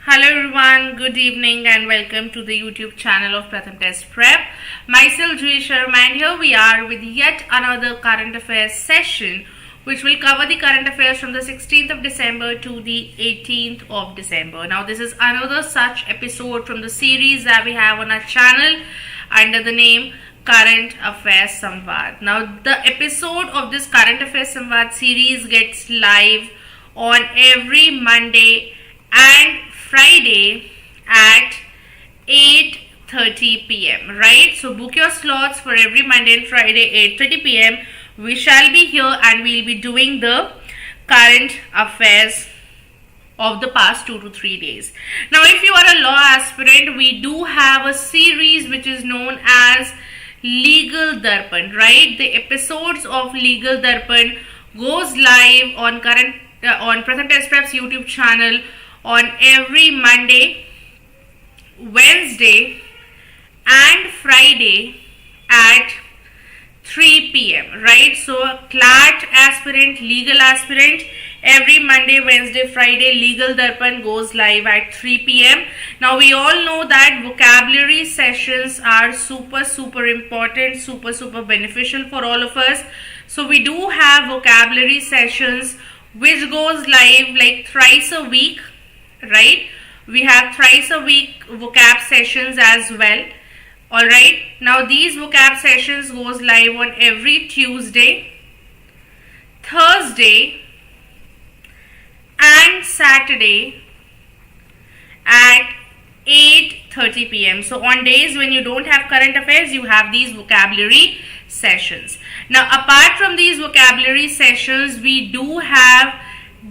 Hello everyone, good evening and welcome to the YouTube channel of PRATHAM Test Prep. Myself Vijay Sharma, and here we are with yet another current affairs session which will cover the current affairs from the 16th of December to the 18th of December. Now this is another such episode from the series that we have on our channel under the name Current Affairs SAMVAD. Now the episode of this Current Affairs SAMVAD series gets live on every Monday and Friday at 8:30 p.m. right? So book your slots for every Monday and Friday 8:30 p.m. We shall be here and we'll be doing the current affairs of the past 2 to 3 days. Now if you are a law aspirant, we do have a series which is known as Legal Darpan, right? The episodes of Legal Darpan goes live on PRATHAM Test Prep's YouTube channel on every Monday, Wednesday and Friday at 3 p.m. right? So CLAT aspirant, legal aspirant, every Monday, Wednesday, Friday, Legal Darpan goes live at 3 p.m. Now we all know that vocabulary sessions are super important, super beneficial for all of us. So we do have vocabulary sessions which goes live like thrice a week, right? We have thrice a week vocab sessions as well. Alright, now these vocab sessions goes live on every Tuesday, Thursday and Saturday at 8:30 p.m. So on days when you don't have current affairs, you have these vocabulary sessions. Now apart from these vocabulary sessions, we do have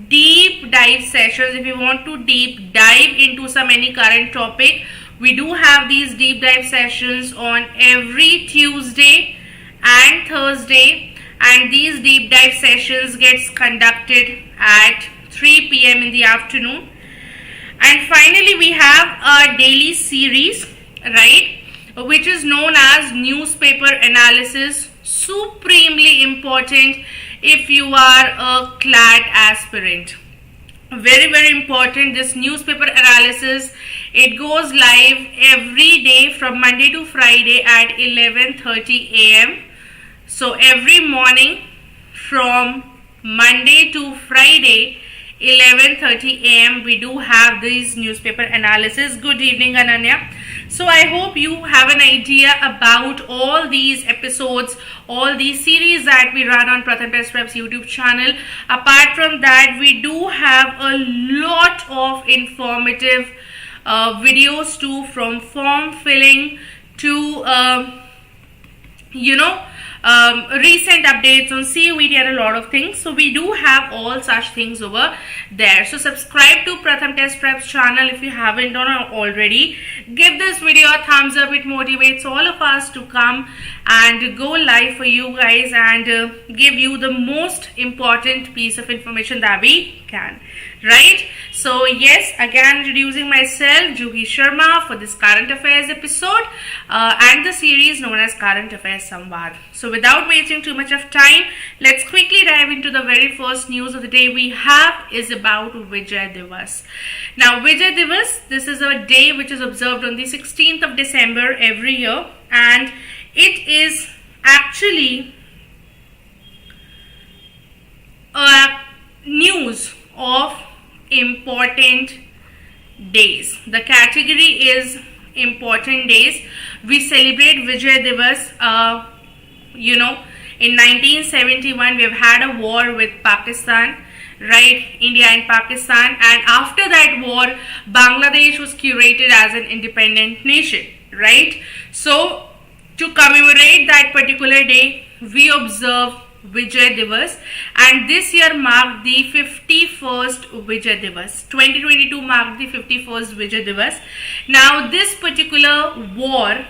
deep dive sessions. If you want to deep dive into any current topic, we do have these deep dive sessions on every Tuesday and Thursday, and these deep dive sessions gets conducted at 3 p.m. in the afternoon. And finally we have a daily series, right, which is known as newspaper analysis, supremely important if you are a CLAT aspirant. Very important, this newspaper analysis. It goes live every day from Monday to Friday at 11:30 a.m. So every morning from Monday to Friday 11:30 a.m. we do have these newspaper analysis. Good evening, Ananya. So I hope you have an idea about all these episodes, all these series that we run on PRATHAM Test Prep's YouTube channel. Apart from that, we do have a lot of informative videos too, from form filling to recent updates on CUET and a lot of things. So we do have all such things over there. So subscribe to PRATHAM Test Prep's channel if you haven't done already. Give this video a thumbs up. It motivates all of us to come and go live for you guys and give you the most important piece of information that we can, right? So yes, again introducing myself, Vijay Sharma, for this current affairs episode and the series known as Current Affairs SAMVAD. So without wasting too much of time, let's quickly dive into the very first news of the day we have is about Vijay Divas. Now Vijay Divas, this is a day which is observed on the 16th of December every year, and it is actually a news of important days. The category is important days. We celebrate Vijay Divas. In 1971 we have had a war with Pakistan, right? India and Pakistan, and after that war Bangladesh was curated as an independent nation, right? So to commemorate that particular day, we observe Vijay Divas, and this year marked the 51st Vijay Divas. 2022 marked the 51st Vijay Divas. Now this particular war,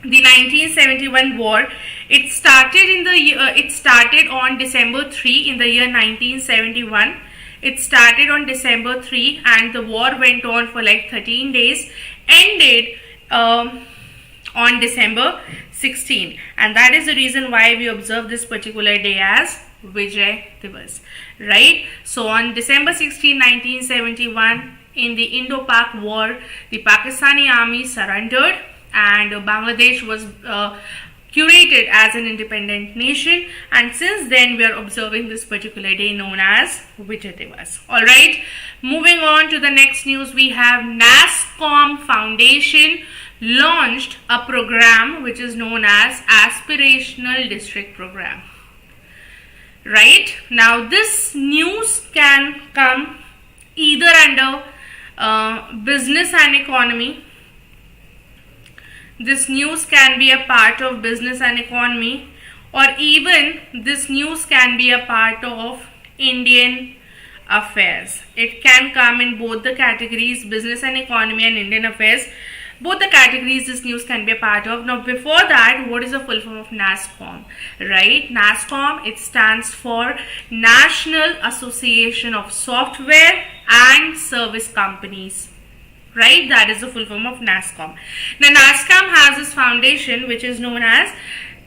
the 1971 war, it started on December 3 in the year 1971. It started on December 3 and the war went on for like 13 days, ended on December 16, and that is the reason why we observe this particular day as Vijay Divas, right? So on December 16, 1971, in the Indo-Pak war, the Pakistani army surrendered and Bangladesh was curated as an independent nation, and since then we are observing this particular day known as Vijay Divas. Alright, moving on to the next news, we have NASSCOM Foundation launched a program which is known as Aspirational District program. Right, now this news can come either under business and economy. This news can be a part of business and economy, or even this news can be a part of Indian affairs. It can come in both the categories, business and economy and Indian affairs. Both the categories this news can be a part of. Now before that, what is the full form of NASSCOM? Right, NASSCOM, it stands for National Association of Software and Service Companies. Right, that is the full form of NASSCOM. Now NASSCOM has this foundation which is known as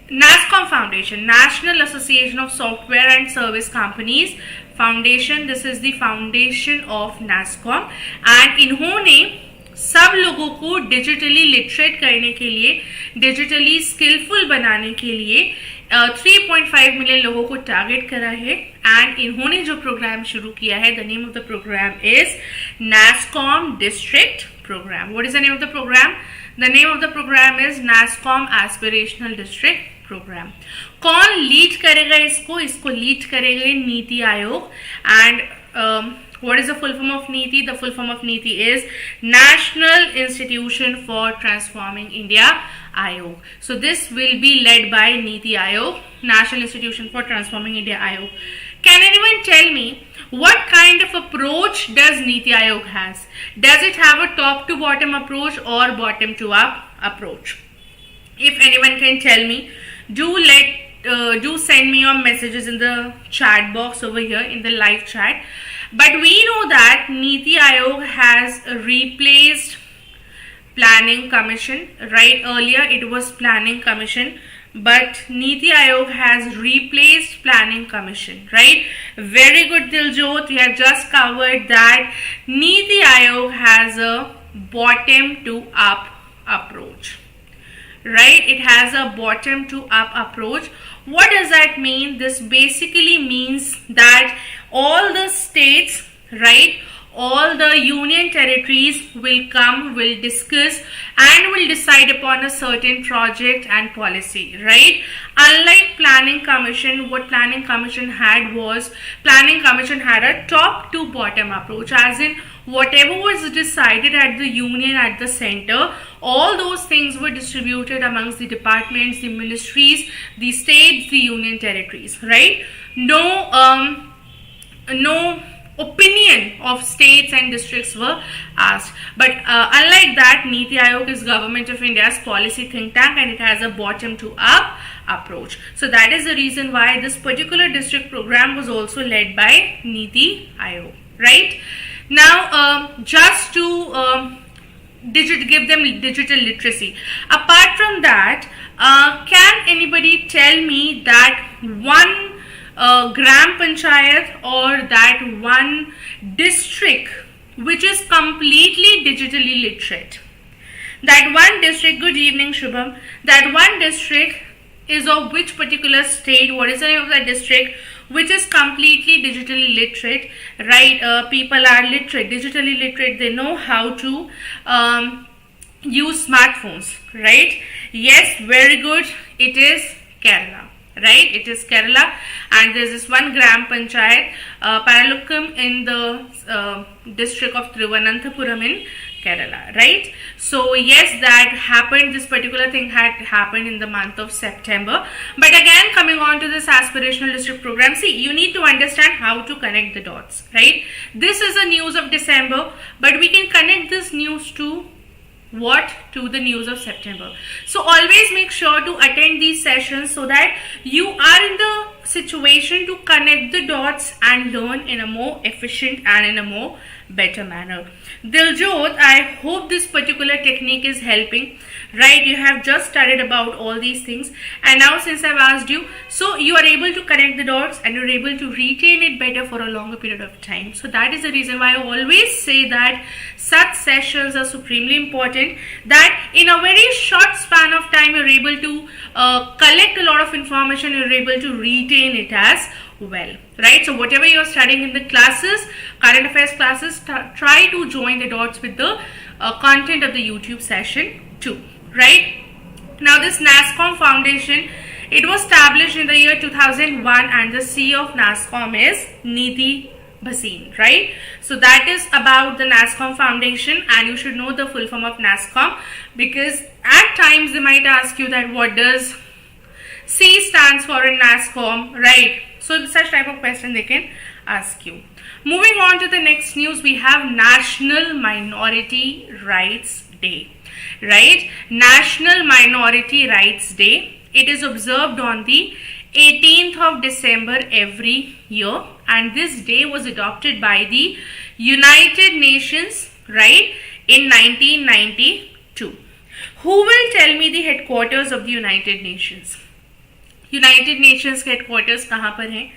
NASSCOM Foundation, National Association of Software and Service Companies Foundation. This is the foundation of NASSCOM, and इन्होंने सब लोगों को digitally literate करने के लिए, digitally skilful बनाने के लिए 3.5 मिलियन लोगों को टारगेट करा है, एंड इन्होंने जो प्रोग्राम शुरू किया है, the name of the program is NASSCOM district program. What is the name of the program? The name of the program is NASSCOM aspirational district program. कौन लीड करेगा इसको? इसको लीड करेगा NITI Aayog. And what is the full form of NITI? The full form of NITI is National Institution for Transforming India Ayog. So this will be led by NITI Ayog, National Institution for Transforming India Ayog. Can anyone tell me what kind of approach does NITI Ayog has? Does it have a top to bottom approach or bottom to up approach? If anyone can tell me, do send me your messages in the chat box over here in the live chat. But we know that NITI Ayog has replaced Planning Commission, right? Earlier it was Planning Commission, but NITI Ayog has replaced Planning Commission, right? Very good, Diljot. We have just covered that NITI Ayog has a bottom to up approach, right? It has a bottom to up approach. What does that mean? This basically means that all the states, right, all the union territories will come, will discuss and will decide upon a certain project and policy, right? Unlike Planning Commission, what Planning Commission had was, Planning Commission had a top to bottom approach, as in whatever was decided at the union, at the center, all those things were distributed amongst the departments, the ministries, the states, the union territories, right? No opinion of states and districts were asked. But unlike that, NITI Ayog is Government of India's policy think tank, and it has a bottom to up approach. So that is the reason why this particular district program was also led by NITI Ayog, right? Now just to give them digital literacy. Apart from that, can anybody tell me that one gram panchayat or that one district which is completely digitally literate? That one district, good evening Shubham, that one district is of which particular state? What is the name of that district which is completely digitally literate, right? People are literate, digitally literate, they know how to use smartphones, right? Yes, very good, it is Kerala. Right, it is Kerala, and there is this one gram panchayat, Paralukkum, in the district of Thiruvananthapuram in Kerala, right? So yes, that happened, this particular thing had happened in the month of September. But again, coming on to this aspirational district program, see, you need to understand how to connect the dots, right? This is a news of December, but we can connect this news to what? To the news of September. So always make sure to attend these sessions so that you are in the situation to connect the dots and learn in a more efficient and in a more better manner. Diljot, I hope this particular technique is helping, right? You have just studied about all these things, and now since I've asked you, so you are able to connect the dots and you're able to retain it better for a longer period of time. So that is the reason why I always say that such sessions are supremely important, that in a very short span of time you're able to collect a lot of information, you're able to retain it as well, right? So whatever you're studying in the classes, current affairs classes, try to join the dots with the content of the YouTube session too, right? Now this NASSCOM Foundation, it was established in the year 2001 and the CEO of NASSCOM is Nidhi Bhasin, right? So that is about the NASSCOM Foundation, and you should know the full form of NASSCOM, because at times they might ask you that what does C stands for in NASSCOM, right? So such type of question they can ask you. Moving on to the next news, we have National Minority Rights Day, right? National Minority Rights Day. It is observed on the 18th of December every year, and this day was adopted by the United Nations, right, in 1992. Who will tell me the headquarters of the United Nations? United Nations के headquarters कहाँ पर हैं?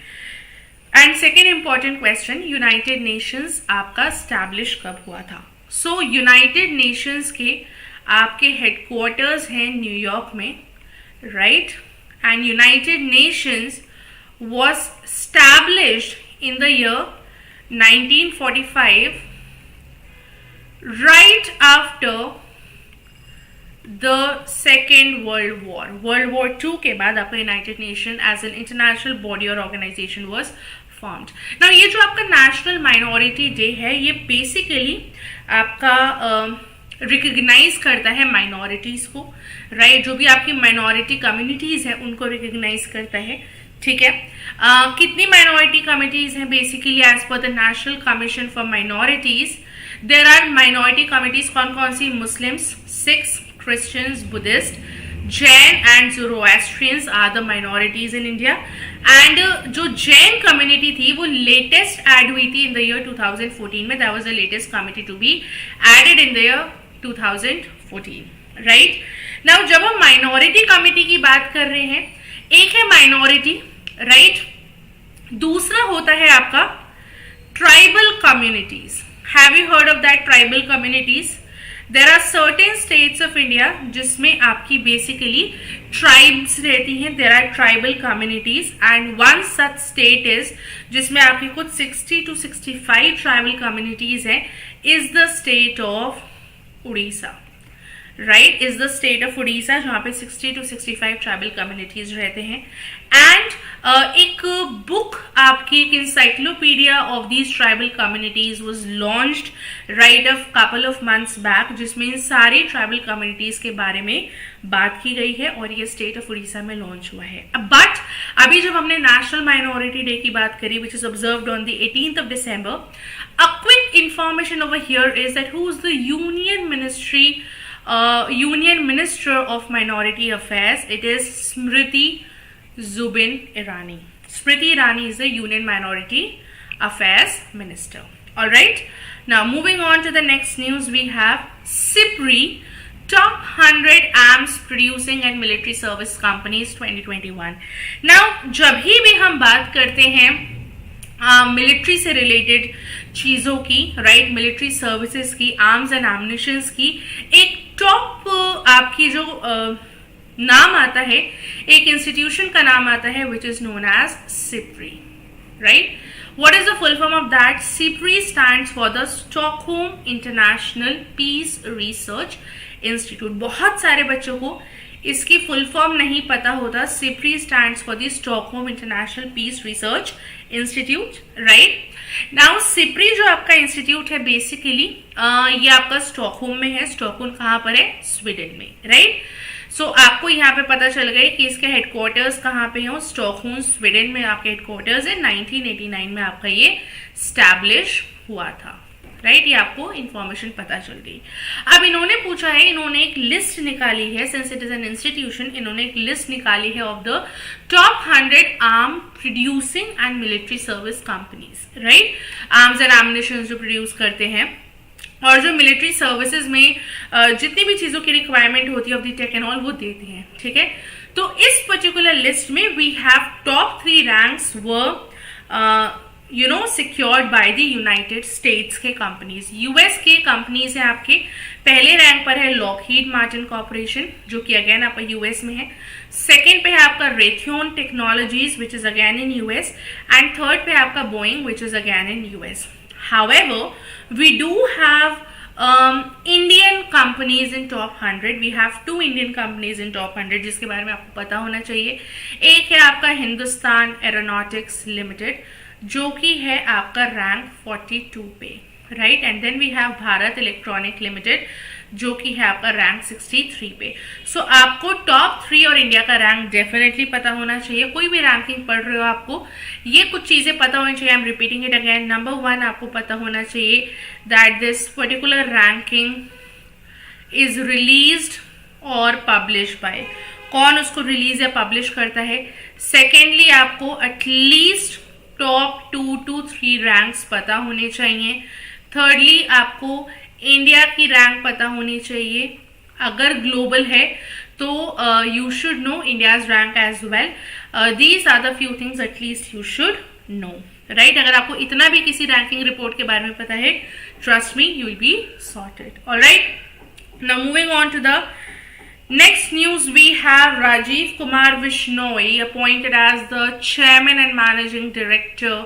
And second important question, United Nations आपका establish कब हुआ था? So United Nations के आपके headquarters हैं न्यूयॉर्क में, right? And United Nations was established in the year 1945, right after the Second World War. World War II के बाद आपका United Nations as an international body or organization was formed. Now ये जो आपका National Minority Day है, ये basically आपका recognise करता है माइनॉरिटीज को, राइट? जो भी आपकी माइनॉरिटी कम्युनिटीज है उनको रिकग्नाइज करता है, ठीक है? कितनी माइनॉरिटी कम्युनिटीज हैं? बेसिकली एज पर the National Commission for Minorities there are minority communities कौन कौन सी? Muslims, Sikhs, Christians, Buddhist, Jain and Zoroastrians are the minorities in India. And जो जैन कम्युनिटी थी वो लेटेस्ट ऐड हुई थी इन द ईयर 2014 में. That was the latest community to be added in the year 2014, right? Now जब हम माइनॉरिटी कमिटी की बात कर रहे हैं, एक है माइनॉरिटी, राइट? दूसरा होता है आपका tribal communities. Have you heard of that tribal communities? There are certain states of India जिसमें आपकी बेसिकली ट्राइब्स रहती हैं. There are tribal communities and one such state is जिसमें आपकी कुछ 60 to 65 ट्राइबल कम्युनिटीज है, is the state of Orissa, right? Is the state of Orissa, जहाँ पे 60 to 65 ट्राइबल कम्युनिटीज रहते हैं. एंड एक बुक आपकी encyclopedia of these tribal communities was launched right a couple of months back, जिसमें इन सारी ट्राइबल कम्युनिटीज के बारे में बात की गई है और ये स्टेट ऑफ उड़ीसा में लॉन्च हुआ है. बट अभी जब हमने नेशनल माइनॉरिटी डे की बात करी which is observed on the 18th of December, a quick information over here is that who is the Union Minister of Minority Affairs? It is Smriti Zubin Irani. Smriti Irani is the Union Minority Affairs Minister. All right. Now moving on to the next news, we have SIPRI Top 100 Arms Producing and Military Service Companies 2021. Now जब भी हम बात करते हैं military से related चीज़ों की, right? Military services की, आर्म्स एंड एम्युनिशंस की, एक टॉप आपकी जो नाम आता है, एक इंस्टीट्यूशन का नाम आता है which is known as SIPRI, right? What is the full form of that? SIPRI stands for the Stockholm International Peace Research Institute. बहुत सारे बच्चों को इसकी फुल फॉर्म नहीं पता होता. SIPRI stands for the Stockholm International Peace Research Institute, right? Now SIPRI जो आपका इंस्टीट्यूट है बेसिकली ये आपका स्टॉकहोम में है. स्टॉकहोम कहाँ पर है? स्वीडन में, राइट? सो आपको यहाँ पे पता चल गए कि इसके हेडक्वार्टर्स कहाँ पे हैं. स्टॉकहोम स्वीडन में आपके हेडक्वार्टर्स है. 1989 में आपका ये स्टैब्लिश हुआ था, राइट, ये आपको इंफॉर्मेशन पता चल गई। अब इन्होंने पूछा है, इन्होंने एक लिस्ट निकाली है, since it is an institution, इन्होंने एक लिस्ट निकाली है of the top 100 arm producing and military service companies, right, arms and ammunition जो प्रोड्यूस करते हैं और जो मिलिट्री सर्विसेज में जितनी भी चीजों की रिक्वायरमेंट होती है of the tech and all वो देते हैं, ठीक है। तो इस पर्टिकुलर लिस्ट में we have top 3 ranks were secured by the United States के कंपनीज, यूएस के कंपनीज है आपके। पहले रैंक पर है लॉकहीड मार्टिन कॉर्पोरेशन जो कि अगेन आपका यूएस में है, सेकेंड पे है आपका Raytheon technologies which is again in US, and third पे आपका Boeing which is again in US. However, we do have Indian companies in top 100. We have 2 Indian companies in top 100 जिसके बारे में आपको पता होना चाहिए। एक है आपका हिंदुस्तान एरोनॉटिक्स लिमिटेड जो कि है आपका रैंक 42 पे, right, and then we have Bharat electronic limited जो कि है आपका रैंक 63 पे। सो आपको टॉप 3 और इंडिया का रैंक डेफिनेटली पता होना चाहिए। कोई भी रैंकिंग पढ़ रहे हो आपको ये कुछ चीजें पता होनी चाहिए। I am repeating it again. Number 1 आपको पता होना चाहिए that this particular ranking is released और पब्लिश बाय, कौन उसको रिलीज या पब्लिश करता है। सेकेंडली आपको एटलीस्ट टॉप 2 to 3 रैंक्स पता होने चाहिए। थर्डली आपको इंडिया की रैंक पता होनी चाहिए। अगर ग्लोबल है तो you should know India's rank as well. These are the few things atleast you should know, right. अगर आपको इतना भी किसी रैंकिंग रिपोर्ट के बारे में पता है, trust me you will be sorted, alright. Now moving on to the next news, we have Rajiv Kumar Vishnoi appointed as the chairman and managing director,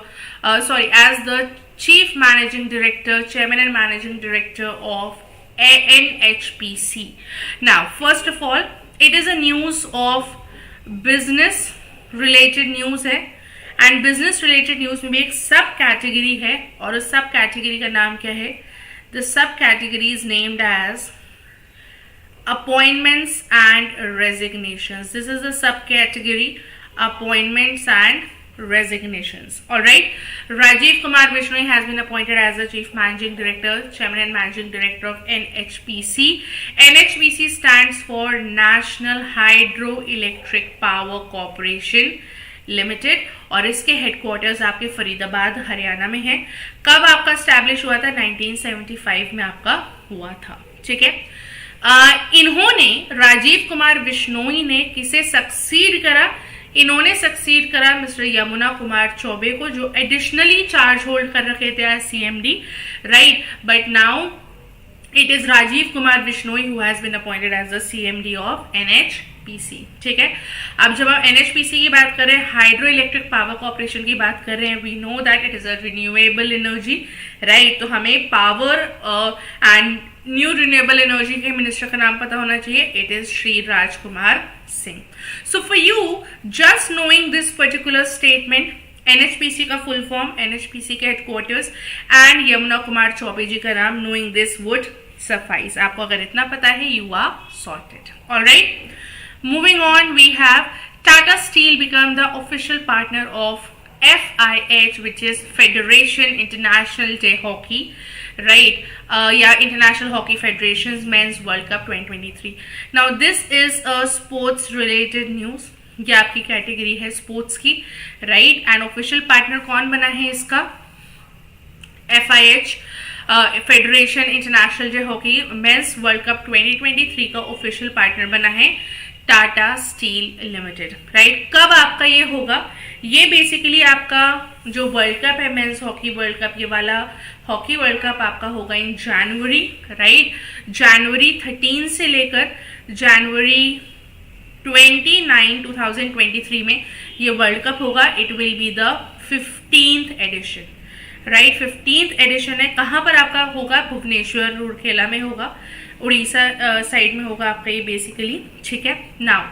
as the chief managing director, chairman and managing director of NHPC. Now, first of all, it is a news of business related news है, and business related news में भी एक सब category है और उस सब category का नाम क्या है? The sub category is named as appointments and resignations. This is the subcategory appointments and resignations. All right. Rajiv Kumar Vishnoi has been appointed as the Chief Managing Director, Chairman and Managing Director of NHPC. NHPC stands for National Hydroelectric Power Corporation limited और इसके headquarters आपके फरीदाबाद हरियाणा में है। कब आपका establish हुआ था? 1975 में आपका हुआ था, ठीक है। इन्होंने राजीव कुमार बिश्नोई ने किसे सक्सीड करा? इन्होंने सक्सीड करा मिस्टर यमुना कुमार चौबे को जो एडिशनली चार्ज होल्ड कर रखे थे as CMD, right, but now it is Rajeev Kumar Bishnoi who has been appointed as the CMD of NHPC, ठीक है। अब जब हम एनएचपीसी की बात कर रहे हैं, हाइड्रो इलेक्ट्रिक पावर कॉर्पोरेशन की बात कर रहे हैं, we know that it is a renewable energy, right. तो हमें power and new renewable energy के मिनिस्टर का नाम पता होना चाहिए, it is Shri Rajkumar Singh. So for you just knowing this particular statement, NHPC का फुल फॉर्म, एनएचपीसी के हेडक्वार्टर्स एंड यमुना कुमार चौबे जी का नाम, नोइंग दिस वुड सफाइस। आपको अगर इतना पता है, you are sorted, alright. Moving on, we have Tata Steel become the official partner of FIH, which is Federation International Day Hockey, right? International Hockey Federation's Men's World Cup 2023. Now, this is a sports-related news. ये आपकी category है sports की, right. And official partner कौन बना है इसका? FIH federation international day hockey mains world cup 2023 का official partner बना है टाटा स्टील लिमिटेड, राइट। कब आपका ये होगा? ये बेसिकली आपका जो वर्ल्ड कप है मेंस हॉकी वर्ल्ड कप, ये वाला हॉकी वर्ल्ड कप आपका होगा इन जनवरी, राइट। जनवरी 13 से लेकर जनवरी 29, 2023 में ये वर्ल्ड कप होगा। It will be the 15th edition, right. 15th edition है। कहाँ पर आपका होगा? भुवनेश्वर, रूरकेला में होगा, उड़ीसा साइड में होगा आपका ये बेसिकली, ठीक है। Now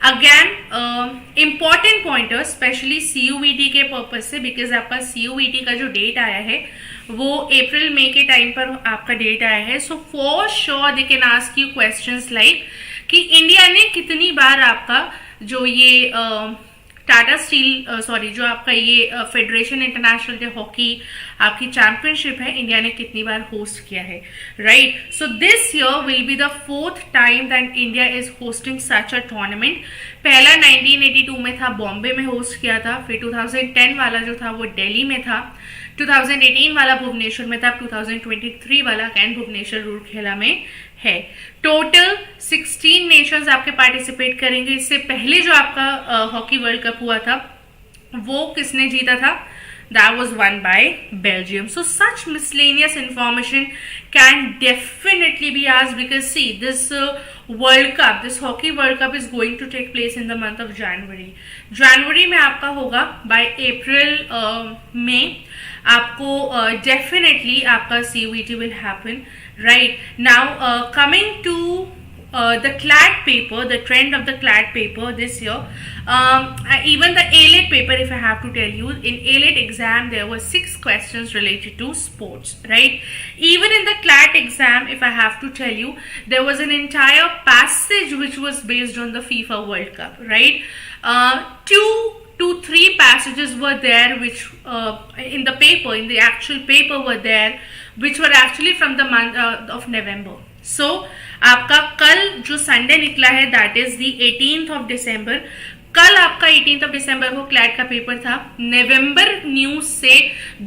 again important pointer specially CUET के पर्पज से, बिकॉज आपका CUET का जो डेट आया है वो अप्रैल मई के टाइम पर आपका डेट आया है। So for sure they can ask you questions like कि इंडिया ने कितनी बार आपका जो ये टाटा स्टील जो आपका ये फेडरेशन इंटरनेशनल डे हॉकी आपकी चैंपियनशिप है, इंडिया ने कितनी बार होस्ट किया है, right? So this year will be the 4th time that India is hosting such a tournament. पहला 1982 में था, बॉम्बे में होस्ट किया था. फिर 2010 वाला जो था वो दिल्ली में था. 2018 वाला भुवनेश्वर में था. 2023 वाला कैन भुवनेश्वर रूरकेला में है. टोटल 16 नेशंस आपके पार्टिसिपेट करेंगे. इससे पहले जो आपका हॉकी वर्ल्ड कप हुआ था वो किसने जीता था? That was won by Belgium. So such miscellaneous information can definitely be asked, because see, this World Cup, this Hockey World Cup is going to take place in the month of January. January में आपका होगा. By April में आपको definitely आपका CUET will happen, right? Now coming to the CLAT paper, the trend of the CLAT paper this year, even the AILET paper, if I have to tell you, in AILET exam there were 6 questions related to sports, right? Even in the CLAT exam, if I have to tell you, there was an entire passage which was based on the FIFA World Cup, right? 2 to 3 passages were there which in the paper, in the actual paper were there, which were actually from the month of November. So आपका कल जो Sunday निकला है, that is the 18th of December. कल आपका 18th of December को CLAT का paper था. नवंबर न्यूज से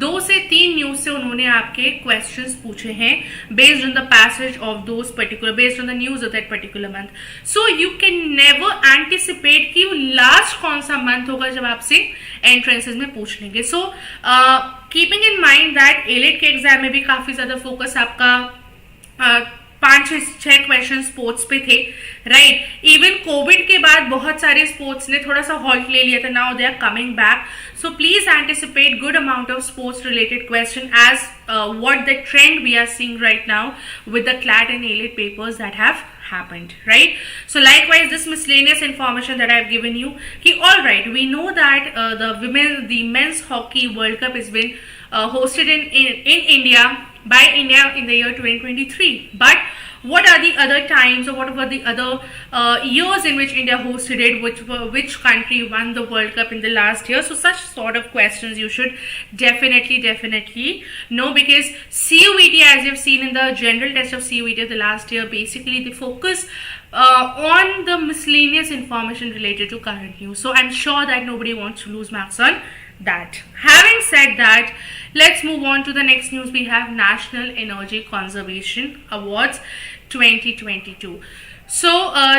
2 से 3 न्यूज से उन्होंने आपके क्वेश्चंस पूछे हैं based on the passage of those particular, based on the news of that particular month. So you can never anticipate कि लास्ट कौन सा मंथ होगा जब आपसे एंट्रेंसेस में पूछ लेंगे. So keeping in mind that AILET के एग्जाम में भी काफी ज्यादा फोकस आपका 5-6 क्वेश्चन स्पोर्ट्स पे थे, राइट? इवन कोविड के बाद बहुत सारे स्पोर्ट्स ने थोड़ा सा हॉल्ट ले लिया था. Now they are coming back. So please anticipate good amount of sports related question as what the trend we are seeing right now with the CLAT and AILET papers that have happened, right? So likewise, this miscellaneous information that I have given you, all right, we know that the men's hockey World Cup has been hosted in India by India in the year 2023. But what are the other times, or what were the other years in which India hosted it? Which country won the World Cup in the last year? So such sort of questions you should definitely know, because CUET, as you've seen in the general test of CUET the last year, basically they focus on the miscellaneous information related to current news. So I'm sure that nobody wants to lose marks on that. Having said that, let's move on to the next news. We have National Energy Conservation Awards 2022. So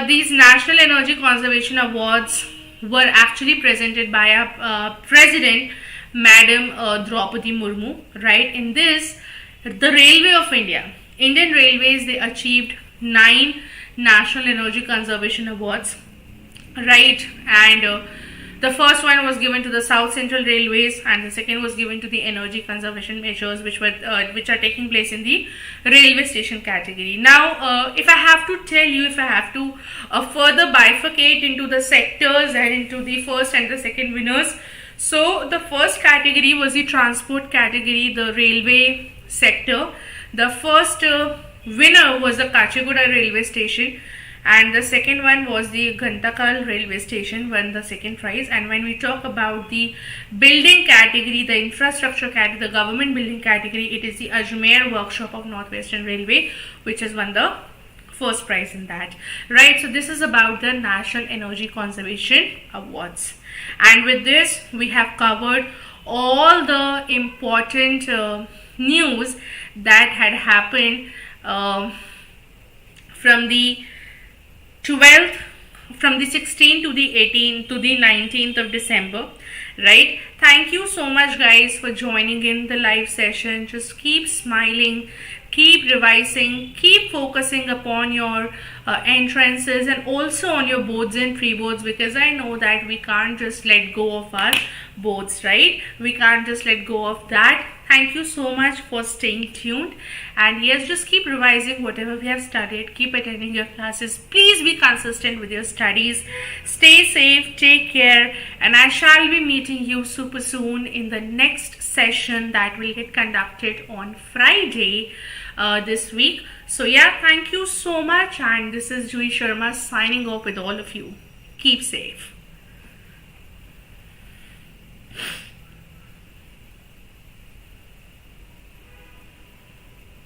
these National Energy Conservation Awards were actually presented by our President, Madam Draupadi Murmu, right? In this, the Railway of India, Indian Railways, they achieved 9 National Energy Conservation Awards, right? And the first one was given to the South Central Railways, and the second was given to the energy conservation measures which are taking place in the railway station category. Now, if I have to tell you, if I have to further bifurcate into the sectors and into the first and the second winners, so the first category was the transport category, the railway sector. The first winner was the Kacheguda railway station. And the second one was the Ghantakal railway station, won the second prize. And when we talk about the building category, the infrastructure category, the government building category, it is the Ajmer workshop of Northwestern Railway which has won the first prize in that, right? So this is about the National Energy Conservation Awards. And with this, we have covered all the important news that had happened from the 12th, from the 16th to the 18th to the 19th of December, right? Thank you so much guys for joining in the live session. Just keep smiling, keep revising, keep focusing upon your entrances and also on your boards and pre-boards, because I know that we can't just let go of our boards, right? We can't just let go of that. Thank you so much for staying tuned, and yes, just keep revising whatever we have studied, keep attending your classes. Please be consistent with your studies, stay safe, take care, and I shall be meeting you super soon in the next session that will get conducted on Friday this week. So yeah, thank you so much, and this is Juhi Sharma signing off with all of you. Keep safe.